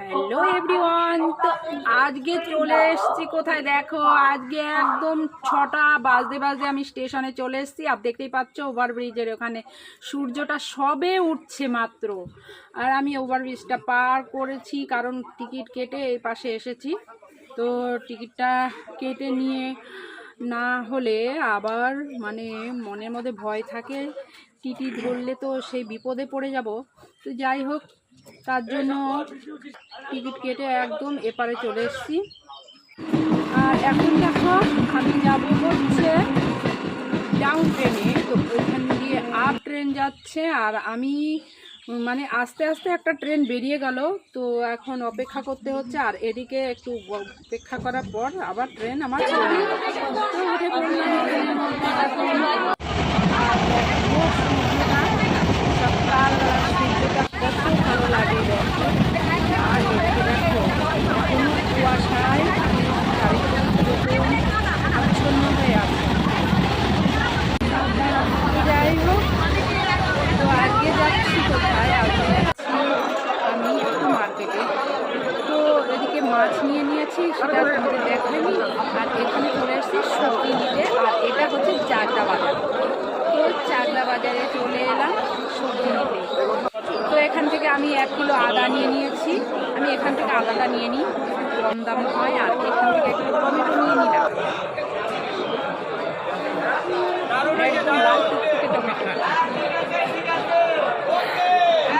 Hello everyone, তো আজকে চলে এসেছি কোথায় দেখো। আজকে একদম 6টা বাজতে বাজতে আমি স্টেশনে চলে এসেছি। আর দেখতেই পাচ্ছ ওভারব্রিজের ওখানে সূর্যটা সবে উঠছে মাত্র। আর আমি ওভারব্রিজটা পার করেছি কারণ টিকিট কেটে এই পাশে এসেছি। তো টিকিটটা কেটে নিয়ে না হলে আবার মানে মনের মধ্যে ভয় থাকে, টিটি ধরলে তো সেই বিপদে পড়ে যাব। তো যাই হোক, তার জন্য টিকিট কেটে একদম এপারে চলে এসেছি। আর এখন দেখো আমি যাব হচ্ছে ডাউন ট্রেনে। তো ওইখান দিয়ে আপ ট্রেন যাচ্ছে আর আমি মানে আস্তে আস্তে একটা ট্রেন বেরিয়ে গেল। তো এখন অপেক্ষা করতে হচ্ছে। আর এদিকে একটু অপেক্ষা করার পর আবার ট্রেন আমার চলে গেল। তো উঠে পড়লাম ট্রেনের মধ্যে। আর দেখো সূর্যটা, সকালবেলা সূর্যটা কত ভালো লাগে দেখো। আর এদিকে দেখো কোনো কুয়াশায় চারিদিকে আচ্ছন্ন হয়ে আছে। যাই হোক, তো আজকে যাচ্ছি কোথায়? আজকে যাচ্ছি আমি একটু মার্কেটে। তো এদিকে মাছ নিয়ে নিয়েছি, সেটা তোমাদের দেখাইনি। আর এখানে চলে এসেছি সবজি নিতে। আর এটা হচ্ছে চাকদা বাজার। তো চাকদা বাজারে চলে এলাম সবজি নিতে। তো এখান থেকে আমি 1 কিলো আদা নিয়ে নিয়েছি। আমি এখান থেকে আদাটা নিয়ে নিই, কম দাম হয়। আর এখান থেকে একটু টমেটো নিয়ে নিলাম, একদম লাল টুকটুকে টমেটো।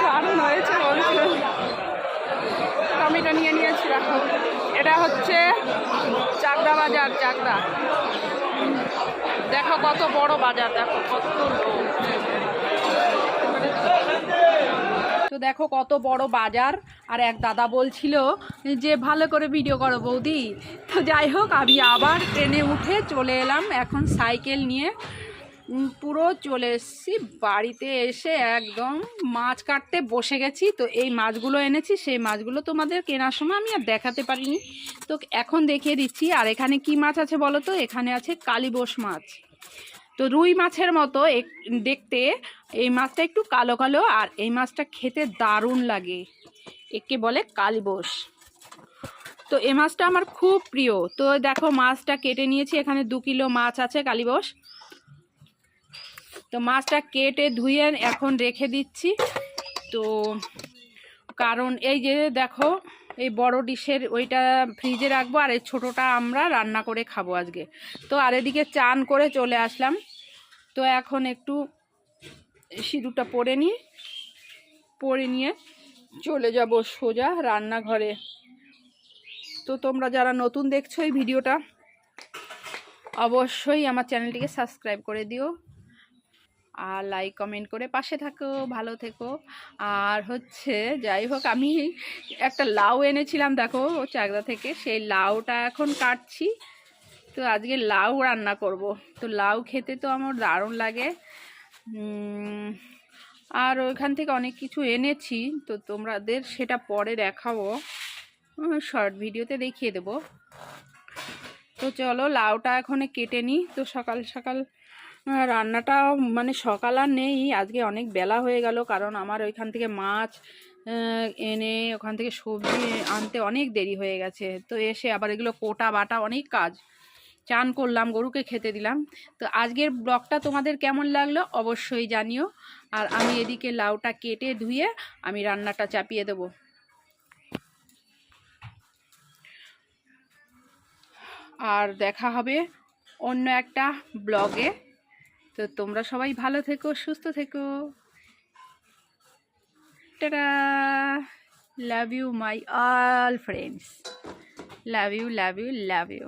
দারুণ হয়েছে বলছে। টমেটো নিয়ে নিয়েছি। রাখো, এটা হচ্ছে চাকদা বাজার। চাকদা দেখো কত বড় বাজার, দেখো কত লোক। তো দেখো কত বড় বাজার। আর এক দাদা বলছিল যে ভালো করে ভিডিও করো বৌদি। তো যাই হোক, আমি আবার ট্রেনে উঠে চলে এলাম এখন সাইকেল নিয়ে। পুরো চলে এসেছি বাড়িতে। এসে একদম মাছ কাটতে বসে গেছি। তো এই মাছগুলো এনেছি, সেই মাছগুলো তোমাদের কেনার সময় আমি আর দেখাতে পারিনি, তো এখন দেখিয়ে দিচ্ছি। আর এখানে কি মাছ আছে বলো তো? এখানে আছে কালীবোস মাছ। তো রুই মাছের মতো দেখতে। এই মাছটা একটু কালো কালো, আর এই মাছটা খেতে দারুণ লাগে। একে বলে কালীবোস। তো এই মাছটা আমার খুব প্রিয়। তো দেখো মাছটা কেটে নিয়েছি। এখানে 2 কিলো মাছ আছে কালীবোস। তো মাছটা কেটে ধুয়ে এখন রেখে দিচ্ছি। তো কারণ এই যে দেখো, এই বড় ডিশের ওইটা ফ্রিজে রাখবো, আর এই ছোটোটা আমরা রান্না করে খাবো আজকে। তো আর এদিকে চান করে চলে আসলাম। তো এখন একটু সিঁদুরটা পরে নিয়ে চলে যাব সোজা রান্নাঘরে। তো তোমরা যারা নতুন দেখছো এই ভিডিওটা, অবশ্যই আমার চ্যানেলটিকে সাবস্ক্রাইব করে দিও আর লাইক কমেন্ট করে পাশে থাকো, ভালো থেকো। আর হচ্ছে যাই হোক, আমি একটা লাউ এনেছিলাম দেখো চাকদা থেকে, সেই লাউটা এখন কাটছি। তো আজকে লাউ রান্না করব। তো লাউ খেতে তো আমার দারুণ লাগে। আর ওইখান থেকে অনেক কিছু এনেছি, তো তোমাদের সেটা পরে দেখাবো, শর্ট ভিডিওতে দেখিয়ে দেবো। তো চলো লাউটা এখন কেটে নিই। তো সকাল সকাল রান্নাটা মানে সকাল আর নেই, আজকে অনেক বেলা হয়ে গেল। কারণ আমার ওইখান থেকে মাছ এনে ওখান থেকে সবজি আনতে অনেক দেরি হয়ে গেছে। তো এসে আবার এগুলো কোটা বাটা অনেক কাজ। চান করলাম, গরুকে খেতে দিলাম। তো আজকের ব্লগটা তোমাদের কেমন লাগলো অবশ্যই জানিও। আর আমি এদিকে লাউটা কেটে ধুয়ে আমি রান্নাটা চাপিয়ে দেবো। আর দেখা হবে অন্য একটা ব্লগে। তো তোমরা সবাই ভালো থেকো, সুস্থ থেকো। Tata, love you my all friends, love you love you love you.